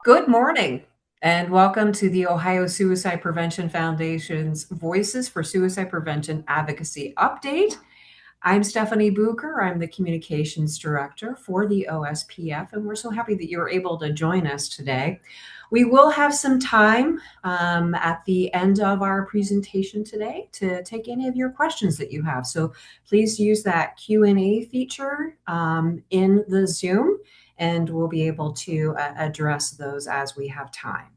Good morning, and welcome to the Ohio Suicide Prevention Foundation's Voices for Suicide Prevention Advocacy Update. I'm Stephanie Bucher. I'm the Communications Director for the OSPF, and we're so happy that you're able to join us today. We will have some time at the end of our presentation today to take any of your questions that you have. So please use that Q&A feature in the Zoom, and we'll be able to address those as we have time.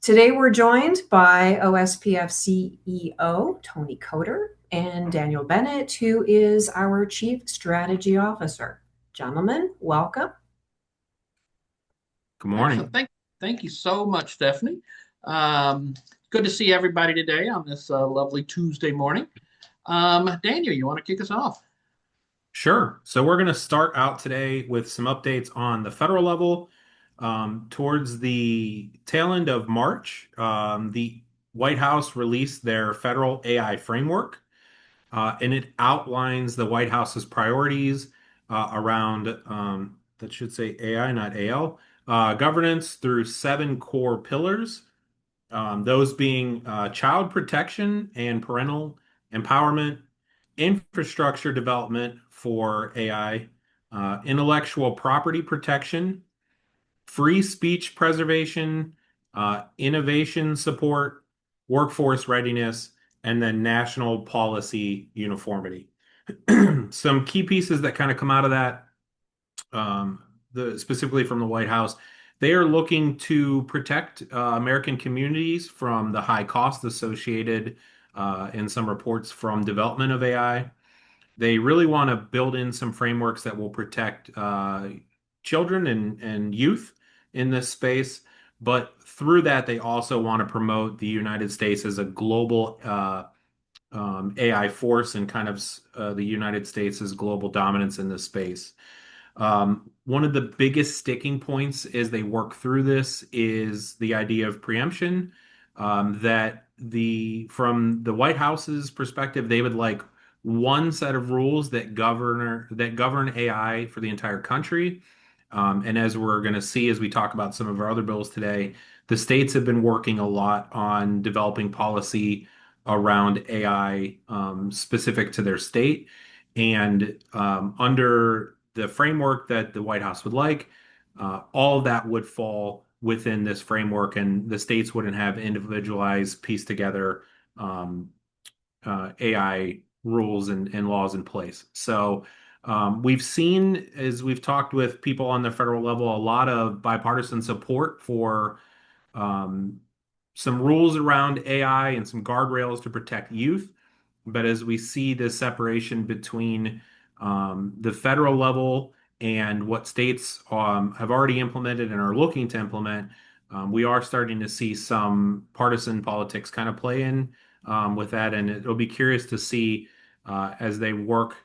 Today, we're joined by OSPF CEO Tony Coder and Daniel Bennett, who is our Chief Strategy Officer. Gentlemen, welcome. Good morning. Excellent. Thank you so much, Stephanie. Good to see everybody today on this lovely Tuesday morning. Daniel, you want to kick us off? Sure. So we're going to start out today with some updates on the federal level. Towards the tail end of March, the White House released their federal AI framework, and it outlines the White House's priorities around, that should say AI, not AL, governance through 7 core pillars. Those being child protection and parental empowerment, infrastructure development for AI, intellectual property protection, free speech preservation, innovation support, workforce readiness, and then national policy uniformity. Some key pieces that kind of come out of that, specifically from the White House. They are looking to protect American communities from the high cost associated in some reports from development of AI. They really want to build in some frameworks that will protect children and youth in this space. But through that, they also want to promote the United States as a global AI force and kind of the United States' global dominance in this space. One of the biggest sticking points as they work through this is the idea of preemption. That from the White House's perspective, they would like one set of rules that govern AI for the entire country. And as we're going to see as we talk about some of our other bills today, the states have been working a lot on developing policy around AI specific to their state. And under the framework that the White House would like, all of that would fall within this framework, and the states wouldn't have individualized, pieced together AI rules and laws in place. So we've seen, as we've talked with people on the federal level, a lot of bipartisan support for some rules around AI and some guardrails to protect youth. But as we see this separation between the federal level and what states have already implemented and are looking to implement, we are starting to see some partisan politics kind of play in with that. And it'll be curious to see as they work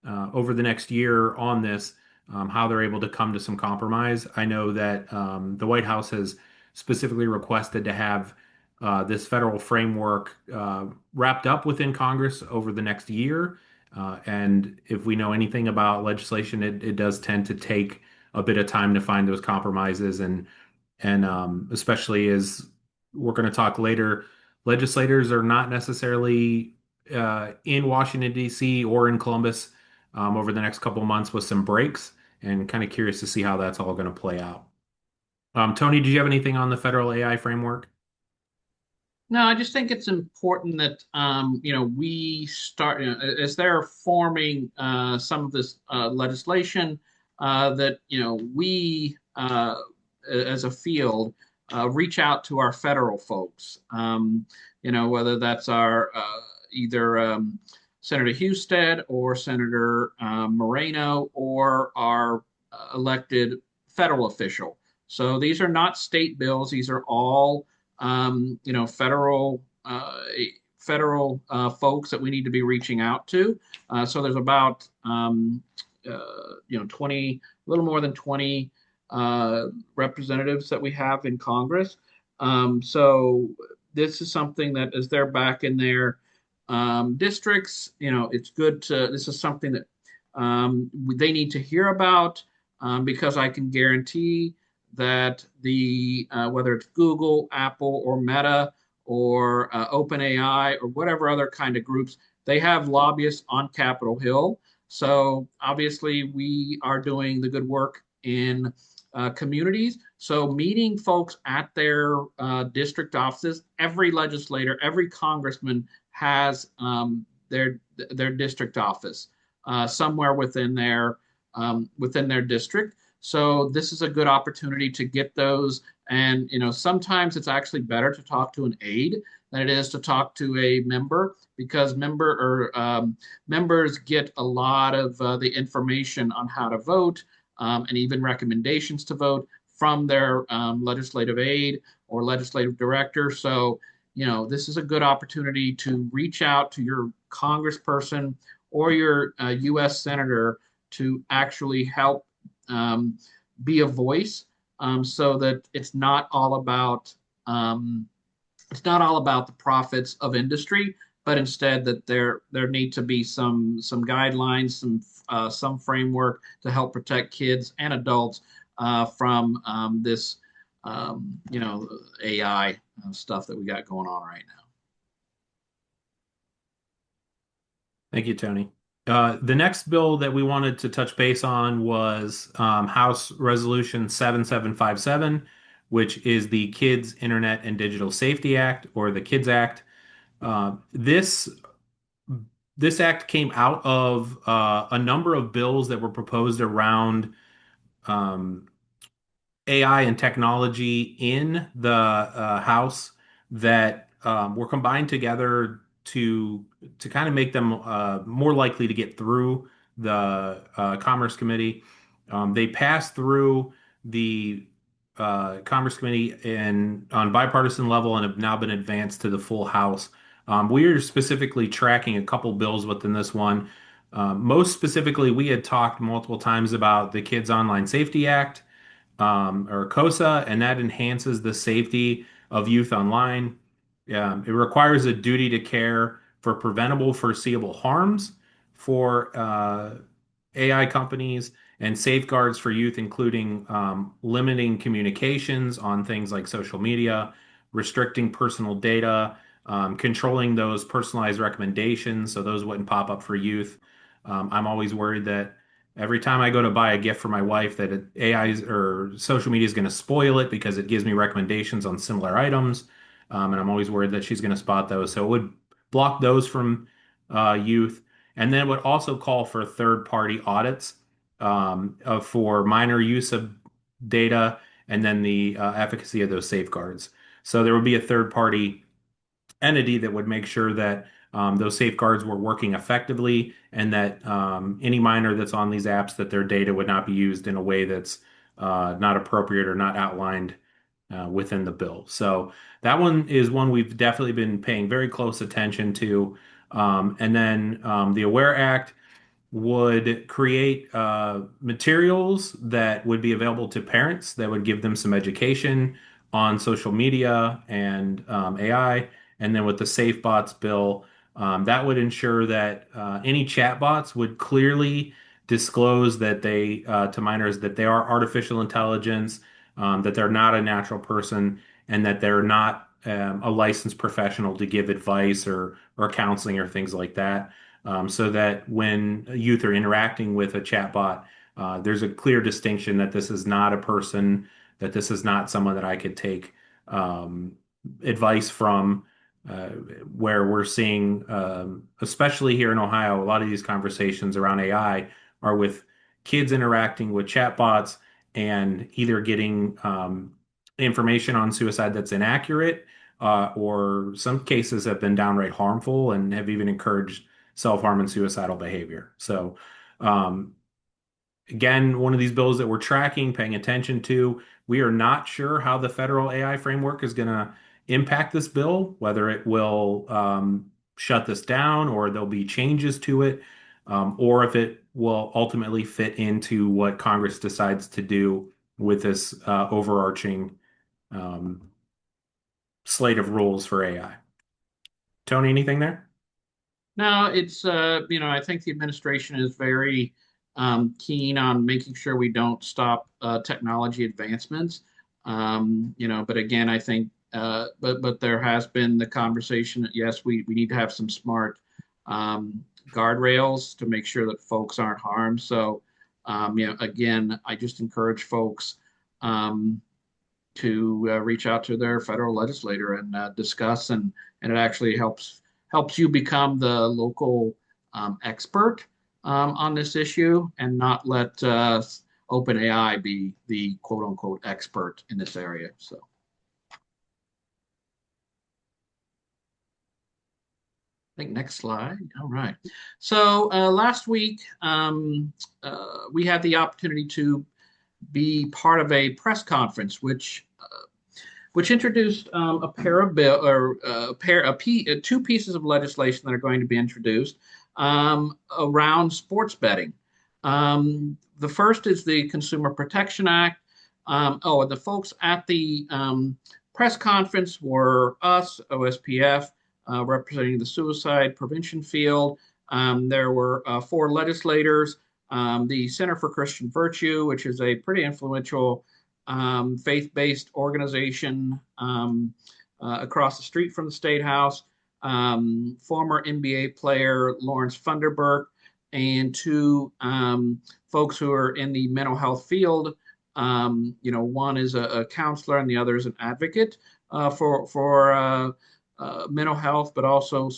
over the next year on this, how they're able to come to some compromise. I know that the White House has specifically requested to have this federal framework wrapped up within Congress over the next year. And if we know anything about legislation, it does tend to take a bit of time to find those compromises. And especially as we're going to talk later, legislators are not necessarily in Washington, D.C. or in Columbus over the next couple of months with some breaks, and kind of curious to see how that's all going to play out. Tony, did you have anything on the federal AI framework? No, I just think it's important that we start as they're forming some of this legislation that we as a field reach out to our federal folks. Whether that's our either Senator Husted or Senator Moreno or our elected federal official. So these are not state bills; these are all federal folks that we need to be reaching out to. So there's about 20, a little more than 20 representatives that we have in Congress. So this is something that as they're back in their districts, it's good to. This is something that they need to hear about because I can guarantee that the whether it's Google, Apple, or Meta, or OpenAI, or whatever other kind of groups, they have lobbyists on Capitol Hill. So obviously, we are doing the good work in communities. So meeting folks at their district offices, every legislator, every congressman has their district office somewhere within their district. So this is a good opportunity to get those. And sometimes it's actually better to talk to an aide than it is to talk to a member, because members get a lot of the information on how to vote, and even recommendations to vote from their legislative aide or legislative director. So, this is a good opportunity to reach out to your congressperson or your U.S. senator to actually help um, be a voice, so that um, it's not all about the profits of industry, but instead that there need to be some guidelines, some framework to help protect kids and adults from this AI stuff that we got going on right now. Thank you, Tony. The next bill that we wanted to touch base on was House Resolution 7757, which is the Kids Internet and Digital Safety Act, or the KIDS Act. This act came out of a number of bills that were proposed around um, AI and technology in the House that were combined together to kind of make them more likely to get through the Commerce Committee. They passed through the Commerce Committee on bipartisan level and have now been advanced to the full House. We are specifically tracking a couple bills within this one. Most specifically, we had talked multiple times about the Kids Online Safety Act, or COSA, and that enhances the safety of youth online. It requires a duty to care for preventable, foreseeable harms for AI companies, and safeguards for youth, including limiting communications on things like social media, restricting personal data, controlling those personalized recommendations so those wouldn't pop up for youth. I'm always worried that every time I go to buy a gift for my wife, that AI or social media is going to spoil it because it gives me recommendations on similar items. And I'm always worried that she's going to spot those. So it would block those from youth. And then would also call for third-party audits for minor use of data, and then the efficacy of those safeguards. So there would be a third-party entity that would make sure that those safeguards were working effectively, and that any minor that's on these apps, that their data would not be used in a way that's not appropriate or not outlined within the bill. So that one is one we've definitely been paying very close attention to. And then the AWARE Act would create materials that would be available to parents that would give them some education on social media and AI. And then with the SafeBots bill, that would ensure that any chatbots would clearly disclose that to minors, that they are artificial intelligence, that they're not a natural person, and that they're not a licensed professional to give advice or counseling or things like that, so that when youth are interacting with a chatbot, there's a clear distinction that this is not a person, that this is not someone that I could take advice from. Uh, where we're seeing, especially here in Ohio, a lot of these conversations around AI are with kids interacting with chatbots and either getting information on suicide that's inaccurate, or some cases have been downright harmful and have even encouraged self-harm and suicidal behavior. So, um, again, one of these bills that we're tracking, paying attention to. We are not sure how the federal AI framework is going to impact this bill, whether it will shut this down or there'll be changes to it, or if it will ultimately fit into what Congress decides to do with this overarching um, slate of rules for AI. Tony, anything there? Now, it's I think the administration is very keen on making sure we don't stop technology advancements. But again, I think, but there has been the conversation that yes, we need to have some smart guardrails to make sure that folks aren't harmed. So, again, I just encourage folks um, to reach out to their federal legislator and discuss, and it actually helps you become the local expert on this issue, and not let OpenAI be the quote unquote expert in this area. So. I think next slide. All right. So last week we had the opportunity to be part of a press conference, which introduced a pair of bill or two pieces of legislation that are going to be introduced around sports betting. The first is the Consumer Protection Act. And the folks at the press conference were us, OSPF, representing the suicide prevention field. There were four legislators, the Center for Christian Virtue, which is a pretty influential faith-based organization across the street from the State House, former NBA player Lawrence Funderburk, and two folks who are in the mental health field. One is a counselor and the other is an advocate for mental health, but also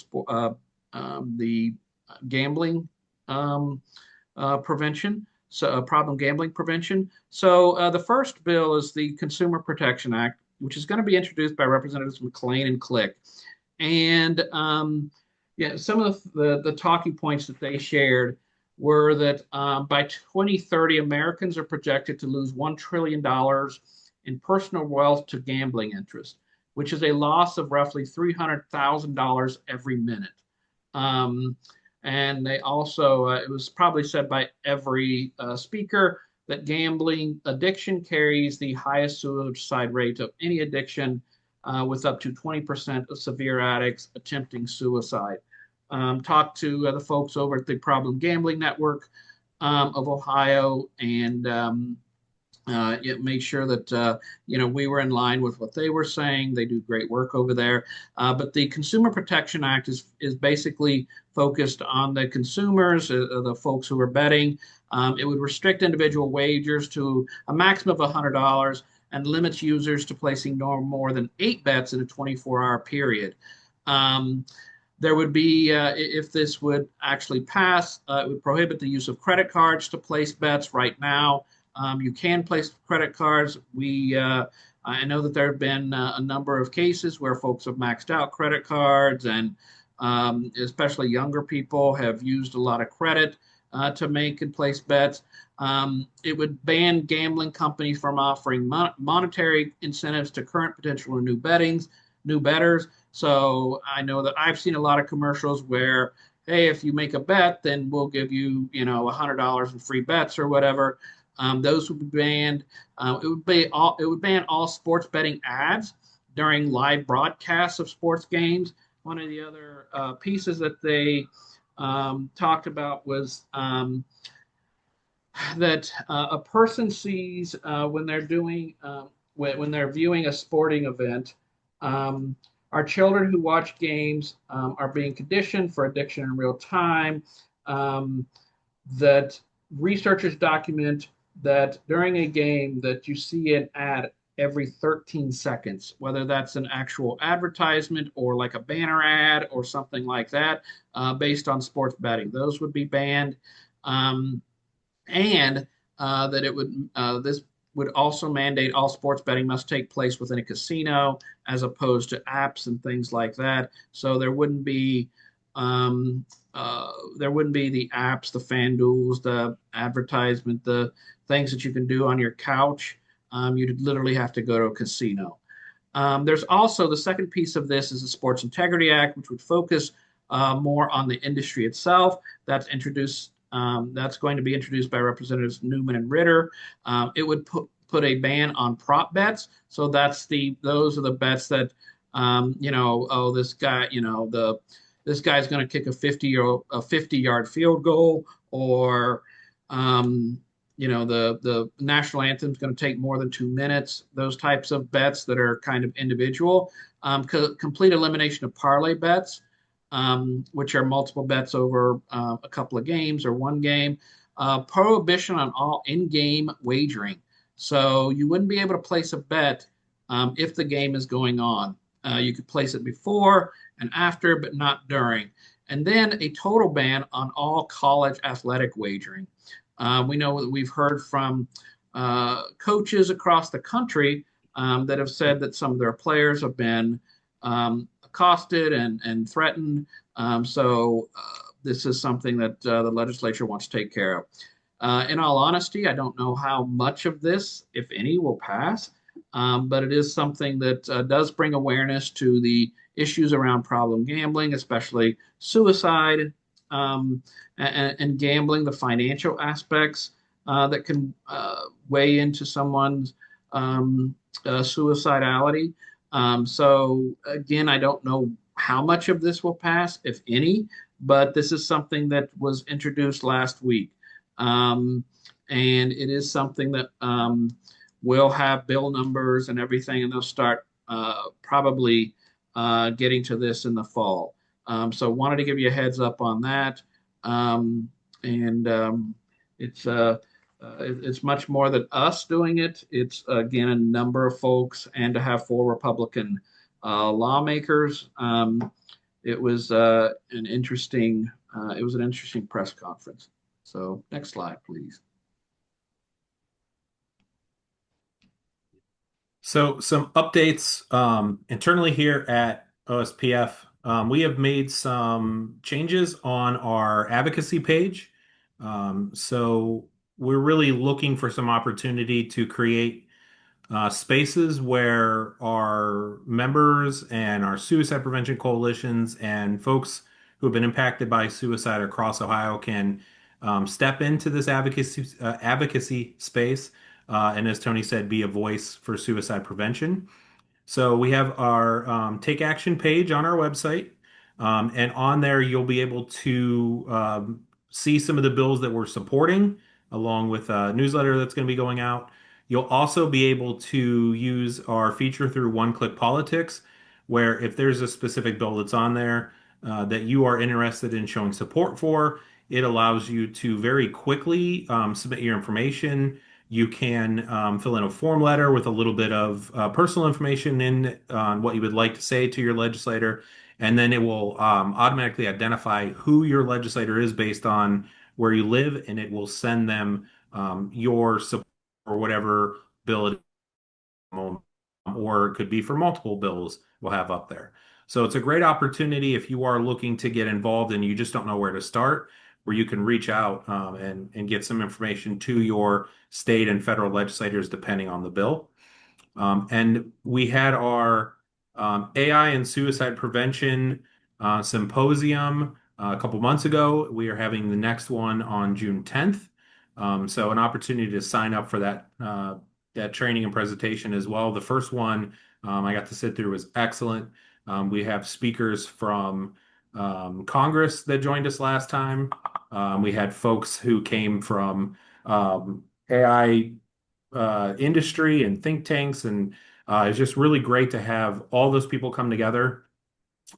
the gambling prevention, so problem gambling prevention. So the first bill is the Consumer Protection Act, which is going to be introduced by Representatives McLean and Click. And some of the talking points that they shared were that by 2030, Americans are projected to lose $1 trillion in personal wealth to gambling interest, which is a loss of roughly $300,000 every minute. And they also, it was probably said by every speaker that gambling addiction carries the highest suicide rate of any addiction, with up to 20% of severe addicts attempting suicide. Talked to the folks over at the Problem Gambling Network of Ohio, and it made sure that we were in line with what they were saying. They do great work over there. But the Consumer Protection Act is basically focused on the consumers, the folks who are betting. It would restrict individual wagers to a maximum of $100 and limits users to placing no more than 8 bets in a 24-hour period. There would be, if this would actually pass, it would prohibit the use of credit cards to place bets. Right now, you can place credit cards. I know that there have been a number of cases where folks have maxed out credit cards, and especially younger people have used a lot of credit to make and place bets. It would ban gambling companies from offering monetary incentives to current potential or new bettors. So I know that I've seen a lot of commercials where, hey, if you make a bet, then we'll give you, $100 in free bets or whatever. Those would be banned. It would ban all sports betting ads during live broadcasts of sports games. One of the other pieces that they talked about was that a person sees when they're doing when they're viewing a sporting event. Our children who watch games are being conditioned for addiction in real time. That researchers document that during a game that you see an ad every 13 seconds, whether that's an actual advertisement or like a banner ad or something like that, based on sports betting. Those would be banned. And that it would this would also mandate all sports betting must take place within a casino as opposed to apps and things like that. So there wouldn't be the apps, the FanDuels, the advertisement, the things that you can do on your couch. You'd literally have to go to a casino. There's also the second piece of this is the Sports Integrity Act, which would focus more on the industry itself. That's going to be introduced by Representatives Newman and Ritter. It would put a ban on prop bets. So those are the bets that this guy's going to kick a 50-yard field goal, or Um, the national anthem is going to take more than 2 minutes. Those types of bets that are kind of individual. Complete elimination of parlay bets, which are multiple bets over a couple of games or one game. Prohibition on all in-game wagering. So you wouldn't be able to place a bet if the game is going on. You could place it before and after, but not during. And then a total ban on all college athletic wagering. We know that we've heard from coaches across the country that have said that some of their players have been accosted and threatened. This is something that the legislature wants to take care of. In all honesty, I don't know how much of this, if any, will pass, but it is something that does bring awareness to the issues around problem gambling, especially suicide, and gambling, the financial aspects that can weigh into someone's suicidality. So again, I don't know how much of this will pass, if any, but this is something that was introduced last week. And it is something that will have bill numbers and everything, and they'll start probably getting to this in the fall. So wanted to give you a heads up on that. Um, and it's it's much more than us doing it. It's again a number of folks, and to have 4 Republican lawmakers. It was an interesting press conference. So next slide, please. So some updates internally here at OSPF. We have made some changes on our advocacy page. So we're really looking for some opportunity to create spaces where our members and our suicide prevention coalitions and folks who have been impacted by suicide across Ohio can step into this advocacy space, and as Tony said, be a voice for suicide prevention. So we have our Take Action page on our website, and on there you'll be able to see some of the bills that we're supporting, along with a newsletter that's going to be going out. You'll also be able to use our feature through One Click Politics, where if there's a specific bill that's on there that you are interested in showing support for, it allows you to very quickly submit your information. You can fill in a form letter with a little bit of personal information in on what you would like to say to your legislator, and then it will automatically identify who your legislator is based on where you live, and it will send them your support for whatever bill it is, or it could be for multiple bills we'll have up there. So it's a great opportunity if you are looking to get involved and you just don't know where to start, where you can reach out and get some information to your state and federal legislators depending on the bill. And we had our AI and suicide prevention symposium a couple months ago. We are having the next one on June 10th. So an opportunity to sign up for that training and presentation as well. The first one I got to sit through was excellent. We have speakers from Congress that joined us last time. We had folks who came from AI industry and think tanks, and it's just really great to have all those people come together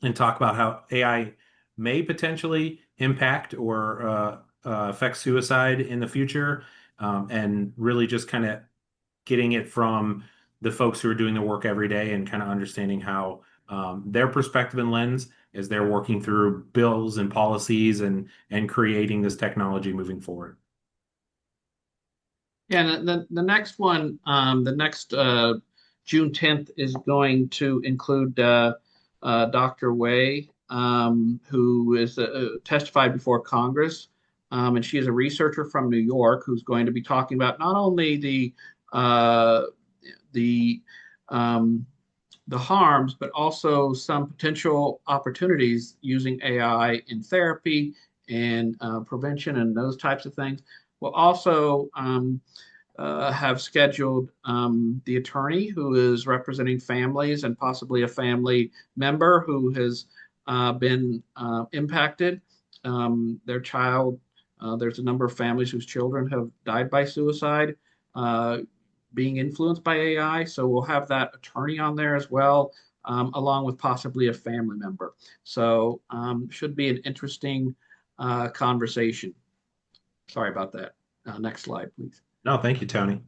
and talk about how AI may potentially impact or affect suicide in the future, and really just kind of getting it from the folks who are doing the work every day and kind of understanding how their perspective and lens as they're working through bills and policies and creating this technology moving forward. Yeah, the next one, the next June 10th is going to include Dr. Way, who is testified before Congress, and she is a researcher from New York who's going to be talking about not only the the harms, but also some potential opportunities using AI in therapy and prevention and those types of things. We'll also have scheduled the attorney who is representing families and possibly a family member who has been impacted. Their child There's a number of families whose children have died by suicide, uh, being influenced by AI. So we'll have that attorney on there as well, along with possibly a family member. So should be an interesting conversation. Sorry about that. Next slide, please. No, thank you, Tony.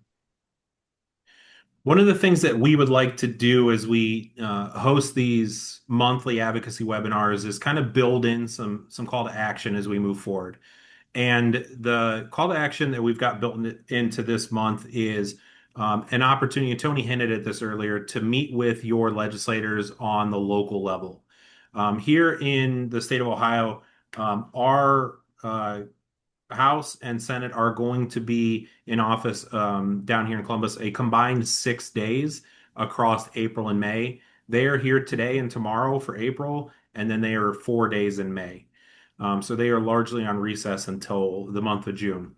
One of the things that we would like to do as we host these monthly advocacy webinars is kind of build in some call to action as we move forward. And the call to action that we've got into this month is an opportunity, and Tony hinted at this earlier, to meet with your legislators on the local level. Here in the state of Ohio, our House and Senate are going to be in office down here in Columbus a combined 6 days across April and May. They are here today and tomorrow for April, and then they are 4 days in May. So they are largely on recess until the month of June.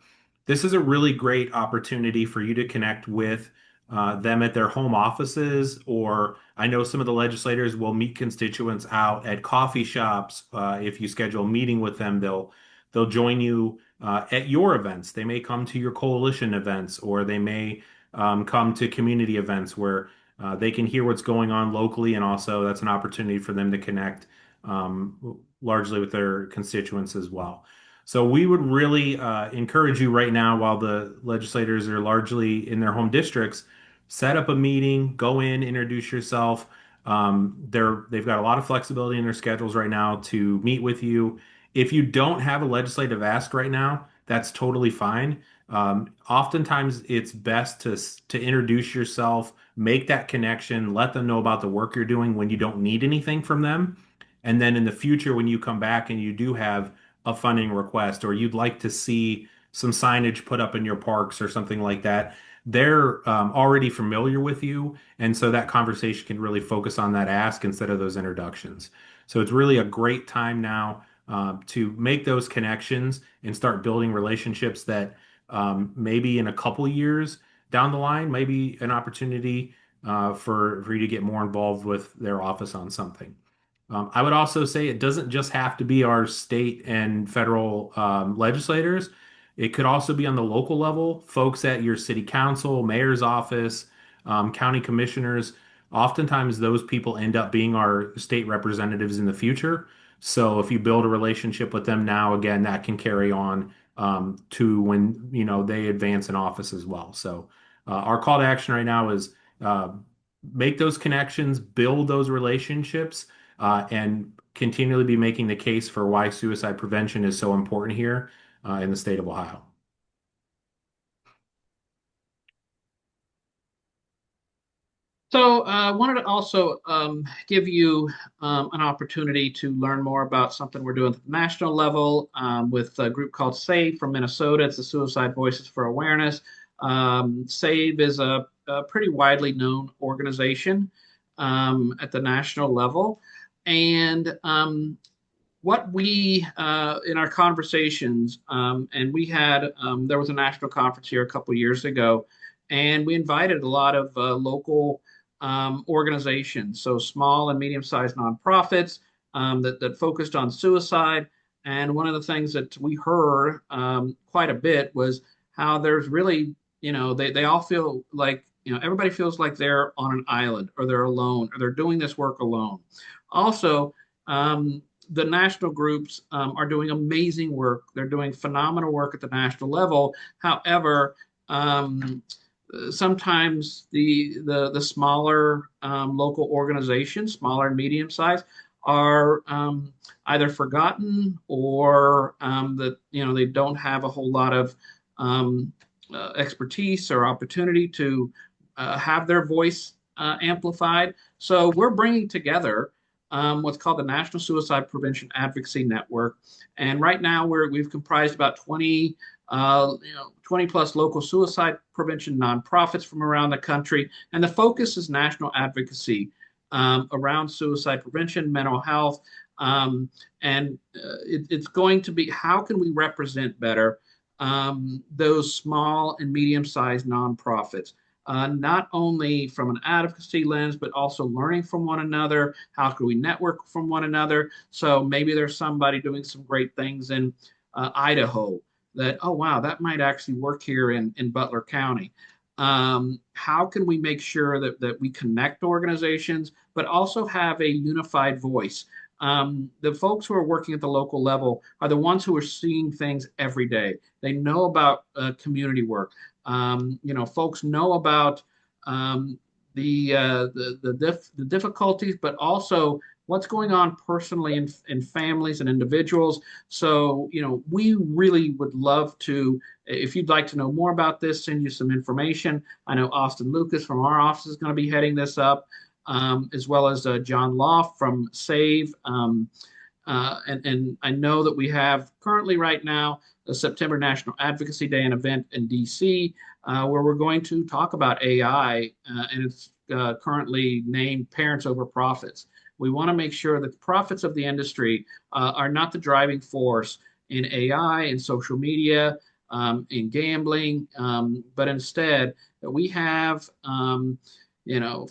This is a really great opportunity for you to connect with them at their home offices, or I know some of the legislators will meet constituents out at coffee shops. If you schedule a meeting with them, they'll join you at your events. They may come to your coalition events, or they may come to community events where they can hear what's going on locally, and also that's an opportunity for them to connect largely with their constituents as well. So we would really encourage you right now, while the legislators are largely in their home districts, set up a meeting, go in, introduce yourself. They've got a lot of flexibility in their schedules right now to meet with you. If you don't have a legislative ask right now, that's totally fine. Oftentimes, it's best to introduce yourself, make that connection, let them know about the work you're doing when you don't need anything from them. And then in the future, when you come back and you do have a funding request, or you'd like to see some signage put up in your parks or something like that, they're already familiar with you. And so that conversation can really focus on that ask instead of those introductions. So it's really a great time now to make those connections and start building relationships that maybe in a couple years down the line, maybe an opportunity for you to get more involved with their office on something. I would also say it doesn't just have to be our state and federal legislators. It could also be on the local level, folks at your city council, mayor's office, county commissioners. Oftentimes, those people end up being our state representatives in the future. So if you build a relationship with them now, again, that can carry on to when they advance in office as well. So our call to action right now is make those connections, build those relationships, and continually be making the case for why suicide prevention is so important here in the state of Ohio. So I wanted to also give you an opportunity to learn more about something we're doing at the national level with a group called SAVE from Minnesota. It's the Suicide Voices for Awareness. SAVE is a pretty widely known organization at the national level. And what we, in our conversations, and we had, there was a national conference here a couple of years ago, and we invited a lot of local organizations, so small and medium-sized nonprofits that focused on suicide. And one of the things that we heard quite a bit was how there's really, they all feel like, everybody feels like they're on an island, or they're alone, or they're doing this work alone. Also, the national groups are doing amazing work. They're doing phenomenal work at the national level. However, sometimes the smaller local organizations, smaller and medium size, are either forgotten, or that they don't have a whole lot of expertise or opportunity to have their voice amplified. So we're bringing together what's called the National Suicide Prevention Advocacy Network, and right now we've comprised about 20 plus local suicide prevention nonprofits from around the country. And the focus is national advocacy around suicide prevention, mental health. It's going to be, how can we represent better those small and medium-sized nonprofits? Not only from an advocacy lens, but also learning from one another. How can we network from one another? So maybe there's somebody doing some great things in Idaho, that, oh, wow, that might actually work here in Butler County. How can we make sure that we connect organizations, but also have a unified voice? The folks who are working at the local level are the ones who are seeing things every day. They know about community work. Folks know about um, the difficulties, but also what's going on personally in families and individuals. So, we really would love to, if you'd like to know more about this, send you some information. I know Austin Lucas from our office is going to be heading this up, as well as John Loft from SAVE. And I know that we have currently right now the September National Advocacy Day, an event in DC, where we're going to talk about AI, and it's currently named Parents Over Profits. We want to make sure that the profits of the industry are not the driving force in AI, in social media, in gambling, but instead that we have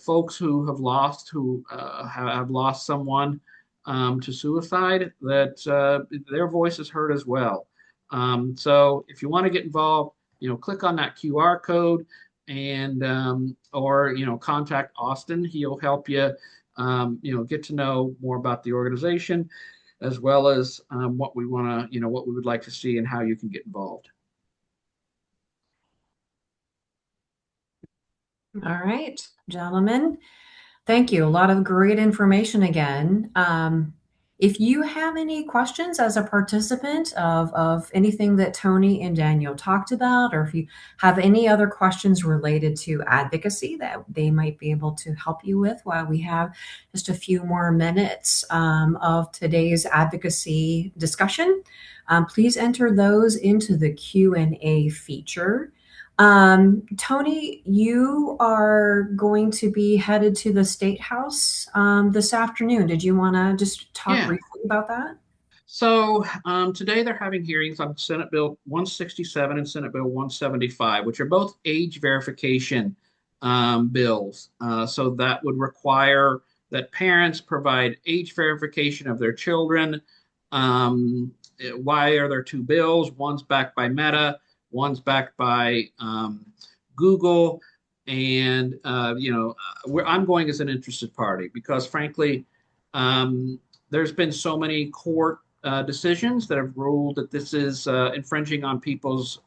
folks who have lost someone to suicide, that their voice is heard as well. So if you want to get involved, click on that QR code, and or contact Austin. He'll help you get to know more about the organization, as well as what we want to what we would like to see and how you can get involved. All right, gentlemen. Thank you. A lot of great information again. If you have any questions as a participant of anything that Tony and Daniel talked about, or if you have any other questions related to advocacy that they might be able to help you with while we have just a few more minutes of today's advocacy discussion, please enter those into the Q&A feature. Tony, you are going to be headed to the State House this afternoon. Did you want to just talk Yeah. briefly about that? So today they're having hearings on Senate Bill 167 and Senate Bill 175, which are both age verification bills. So that would require that parents provide age verification of their children. Why are there two bills? One's backed by Meta, one's backed by Google. And, where I'm going as an interested party because, frankly, there's been so many court decisions that have ruled that this is infringing on people's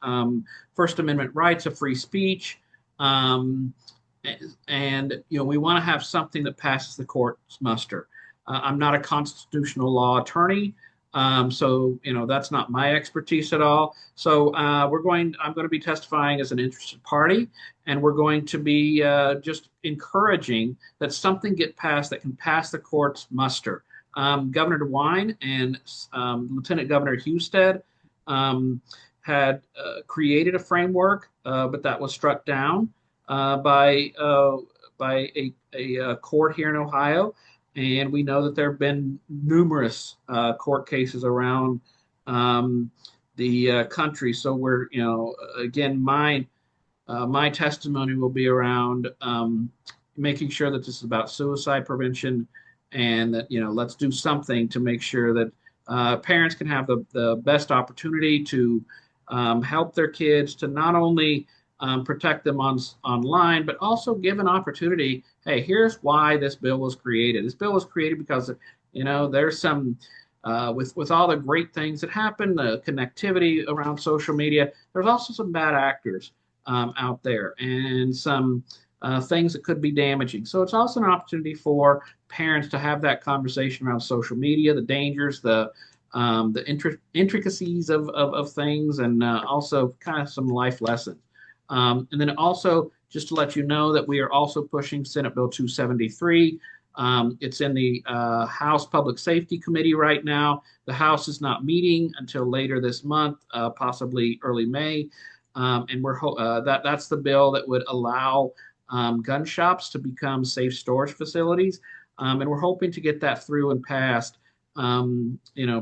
First Amendment rights of free speech. Um, and we want to have something that passes the court's muster. I'm not a constitutional law attorney, so that's not my expertise at all. So I'm going to be testifying as an interested party, and we're going to be just encouraging that something get passed that can pass the court's muster. Governor DeWine and Lieutenant Governor Husted had created a framework, but that was struck down by a court here in Ohio. And we know that there have been numerous court cases around the country. So we're, again, my testimony will be around making sure that this is about suicide prevention, and that let's do something to make sure that parents can have the best opportunity to help their kids to not only protect them online, but also give an opportunity. Hey, here's why this bill was created. This bill was created because there's some with all the great things that happen, the connectivity around social media. There's also some bad actors out there, and some things that could be damaging. So it's also an opportunity for parents to have that conversation around social media, the dangers, the intricacies of things, and also kind of some life lessons. And then also, just to let you know that we are also pushing Senate Bill 273. It's in the House Public Safety Committee right now. The House is not meeting until later this month, possibly early May. And that's the bill that would allow gun shops to become safe storage facilities. And we're hoping to get that through and passed,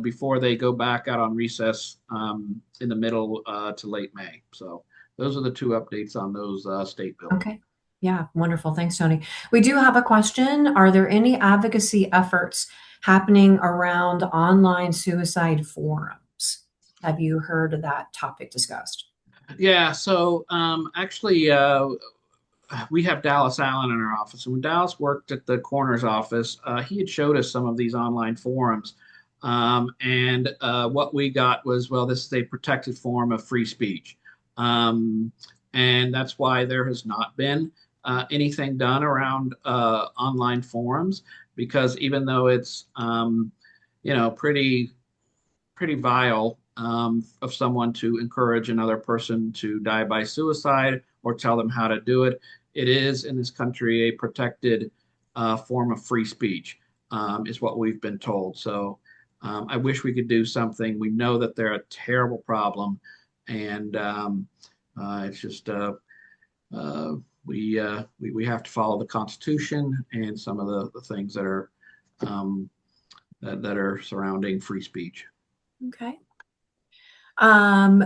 before they go back out on recess in the middle to late May. So those are the two updates on those state bills. Okay. Yeah, wonderful. Thanks, Tony. We do have a question. Are there any advocacy efforts happening around online suicide forums? Have you heard of that topic discussed? Yeah, so actually, we have Dallas Allen in our office. And when Dallas worked at the coroner's office, he had showed us some of these online forums. And what we got was, well, this is a protected form of free speech. Um, and that's why there has not been anything done around online forums, because even though it's, pretty vile of someone to encourage another person to die by suicide or tell them how to do it. It is in this country a protected form of free speech, is what we've been told. So I wish we could do something. We know that they're a terrible problem, and it's just uh, we have to follow the Constitution and some of the things that are that are surrounding free speech. Okay.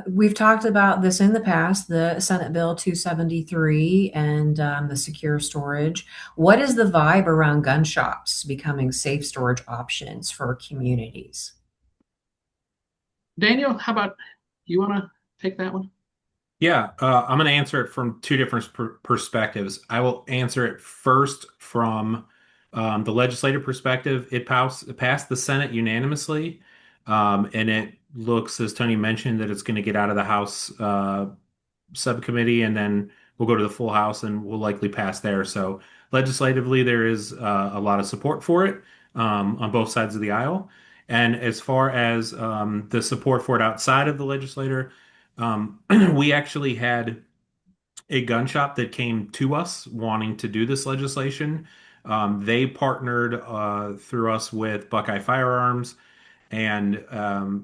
We've talked about this in the past, the Senate Bill 273 and the secure storage. What is the vibe around gun shops becoming safe storage options for communities? Daniel, how about you want to take that one? Yeah, I'm going to answer it from two different perspectives. I will answer it first from the legislative perspective. It passed the Senate unanimously, and it looks, as Tony mentioned, that it's going to get out of the House subcommittee, and then we'll go to the full House, and we'll likely pass there. So legislatively, there is a lot of support for it on both sides of the aisle. And as far as the support for it outside of the legislature, we actually had a gun shop that came to us wanting to do this legislation. They partnered through us with Buckeye Firearms. And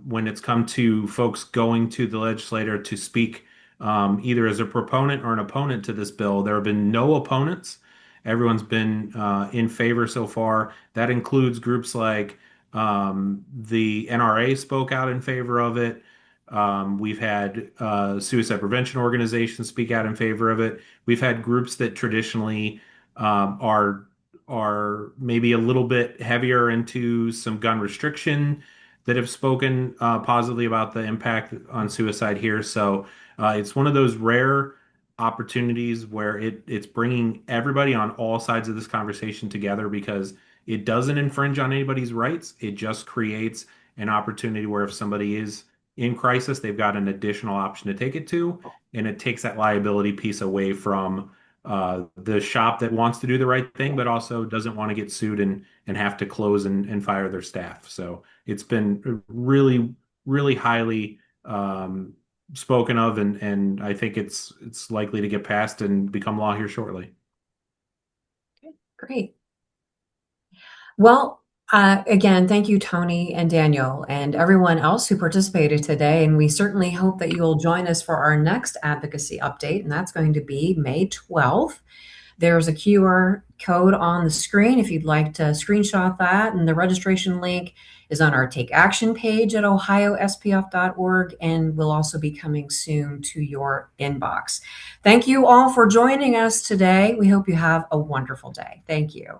when it's come to folks going to the legislator to speak either as a proponent or an opponent to this bill, there have been no opponents. Everyone's been in favor so far. That includes groups like the NRA spoke out in favor of it. We've had suicide prevention organizations speak out in favor of it. We've had groups that traditionally are maybe a little bit heavier into some gun restriction that have spoken positively about the impact on suicide here. So it's one of those rare opportunities where it's bringing everybody on all sides of this conversation together because it doesn't infringe on anybody's rights. It just creates an opportunity where if somebody is in crisis, they've got an additional option to take it to, and it takes that liability piece away from the shop that wants to do the right thing, but also doesn't want to get sued and have to close and fire their staff. So it's been really, really highly spoken of, and I think it's likely to get passed and become law here shortly. Okay, great. Well, again, thank you, Tony and Daniel, and everyone else who participated today. And we certainly hope that you'll join us for our next advocacy update, and that's going to be May 12th. There's a QR code on the screen if you'd like to screenshot that, and the registration link is on our Take Action page at ohiospf.org and will also be coming soon to your inbox. Thank you all for joining us today. We hope you have a wonderful day. Thank you.